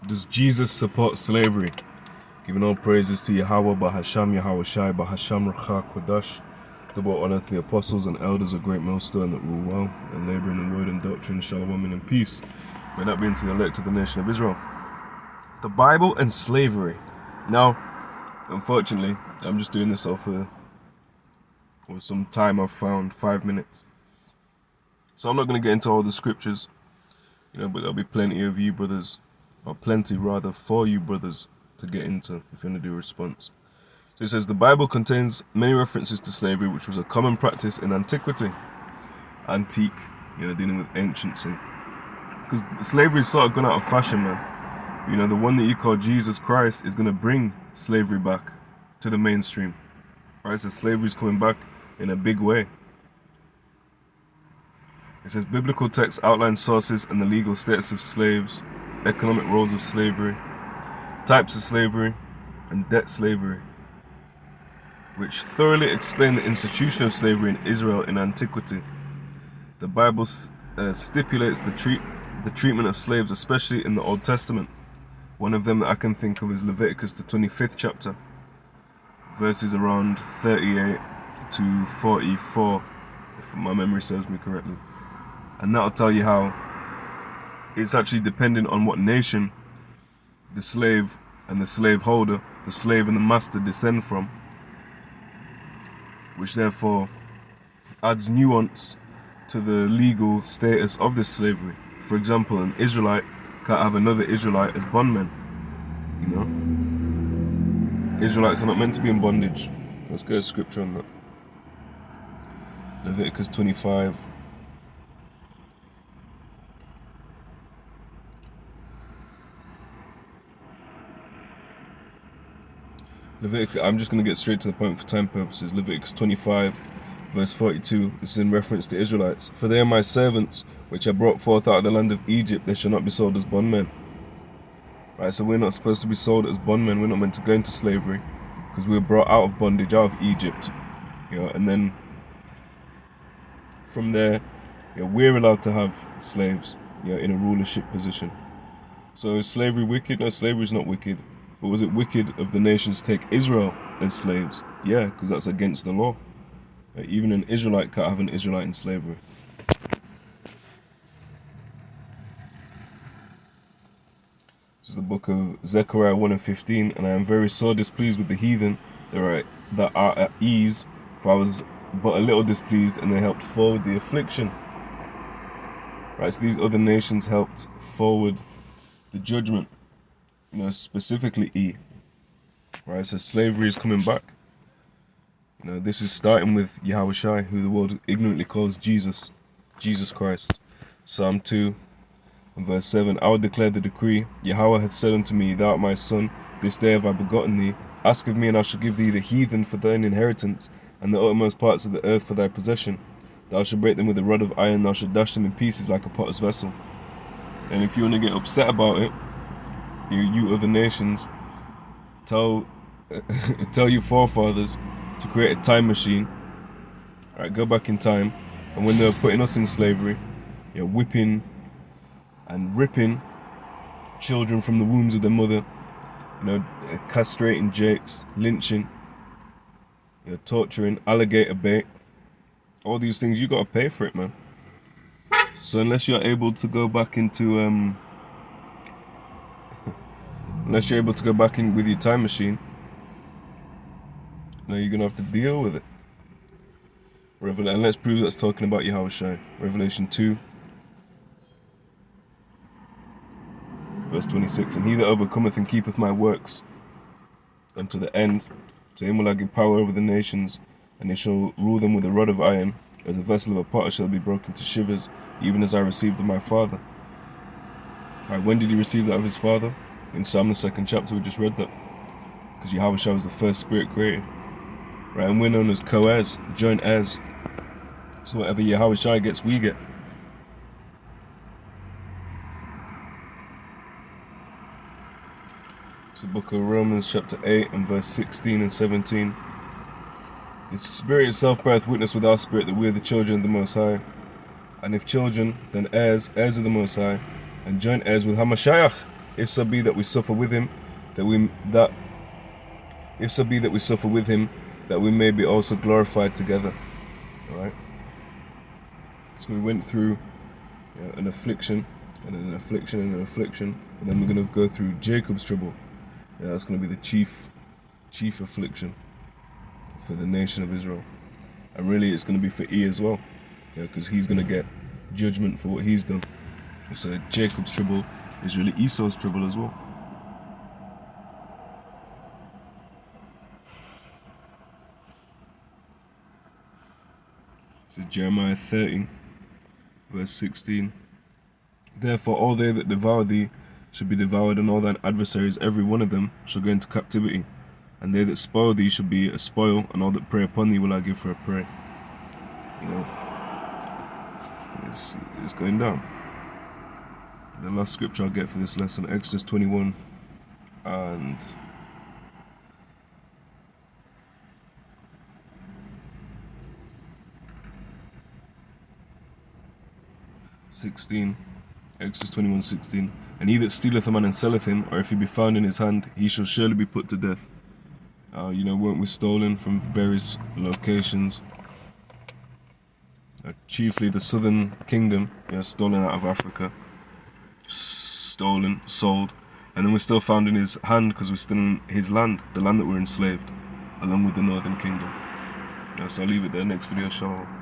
Does Jesus support slavery? Giving all praises to Yahawah, bahasham, Yahawashi, bahasham, Racha, Kodash. Double honor to the apostles and elders of great millstone that rule well, and laboring in word and doctrine, shalom and peace. May that be unto the elect of the nation of Israel. The Bible and slavery. Now, unfortunately, I'm just doing this off of some time I've found, 5 minutes. So I'm not going to get into all the scriptures, but there'll be plenty of you brothers, or plenty rather, for you brothers to get into if you want to do a response. So it says, the Bible contains many references to slavery, which was a common practice in antiquity. Antique, dealing with anciency. Because slavery is sort of gone out of fashion, man. The one that you call Jesus Christ is going to bring slavery back to the mainstream. Right, so slavery is coming back in a big way. It says, biblical texts outline sources and the legal status of slaves, economic roles of slavery, types of slavery, and debt slavery, which thoroughly explain the institution of slavery in Israel in antiquity. The Bible stipulates the treatment of slaves, especially in the Old Testament. One of them that I can think of is Leviticus, the 25th chapter, verses around 38 to 44, if my memory serves me correctly. And that'll tell you how it's actually dependent on what nation the slave and the slaveholder, the slave and the master descend from, which therefore adds nuance to the legal status of this slavery. For example, an Israelite can't have another Israelite as bondmen. Israelites are not meant to be in bondage. Let's get a scripture on that. Leviticus 25. I'm just going to get straight to the point for time purposes. Leviticus 25, verse 42. This is in reference to Israelites. For they are my servants, which I brought forth out of the land of Egypt. They shall not be sold as bondmen. Right, so we're not supposed to be sold as bondmen. We're not meant to go into slavery, because we were brought out of bondage, out of Egypt. And then from there, we're allowed to have slaves, in a rulership position. So is slavery wicked? No, slavery is not wicked. But was it wicked of the nations to take Israel as slaves? Yeah, because that's against the law. Even an Israelite can't have an Israelite in slavery. This is the book of Zechariah 1 and 15. And I am very sore displeased with the heathen that are at ease, for I was but a little displeased, and they helped forward the affliction. Right, so these other nations helped forward the judgment. Specifically E. Right, so slavery is coming back. This is starting with Yahawashi, who the world ignorantly calls Jesus Christ. Psalm 2 and verse 7. I will declare the decree. Yahawah hath said unto me, Thou art my son, this day have I begotten thee. Ask of me, and I shall give thee the heathen for thine inheritance, and the uttermost parts of the earth for thy possession. Thou shalt break them with a rod of iron, thou shalt dash them in pieces like a potter's vessel. And if you want to get upset about it, you other nations, tell your forefathers to create a time machine. Alright, go back in time, and when they were putting us in slavery, whipping and ripping children from the wombs of their mother, castrating jakes, lynching, torturing, alligator bait, all these things, you gotta pay for it, man. So unless you're able to go back into unless you're able to go back in with your time machine, you're gonna have to deal with it. And let's prove that's talking about Yahawashi. Revelation 2, verse 26. And he that overcometh and keepeth my works unto the end, to him will I give power over the nations, and he shall rule them with a rod of iron, as a vessel of a potter shall be broken to shivers, even as I received of my father. Right, when did he receive that of his father? In Psalm the 2nd chapter, we just read that. Because Yahawashi was the first spirit created. Right, and we're known as co-heirs, joint heirs. So whatever Yahawashi gets, we get. It's the book of Romans chapter 8 and verse 16 and 17. The Spirit itself beareth witness with our spirit that we are the children of the Most High. And if children, then heirs, heirs of the Most High, and joint heirs with Hamashiach, if so be that we suffer with him, that if so be that we suffer with him, that we may be also glorified together. Alright? So we went through an affliction, and an affliction, and an affliction, and then we're going to go through Jacob's trouble. That's going to be the chief affliction for the nation of Israel. And really it's going to be for E as well, because he's going to get judgment for what he's done. So Jacob's trouble is really Esau's trouble as well. So Jeremiah 30, verse 16. Therefore all they that devour thee shall be devoured, and all thine adversaries, every one of them, shall go into captivity. And they that spoil thee shall be a spoil, and all that prey upon thee will I give for a prey. It's going down. The last scripture I'll get for this lesson, Exodus 21 and 16. Exodus 21:16. And he that stealeth a man and selleth him, or if he be found in his hand, he shall surely be put to death. Weren't we stolen from various locations? Chiefly the southern kingdom, stolen out of Africa. Stolen, sold, and then we're still found in his hand because we're still in his land, the land that we're enslaved, along with the northern kingdom. So I'll leave it there. Next video, Yahawah.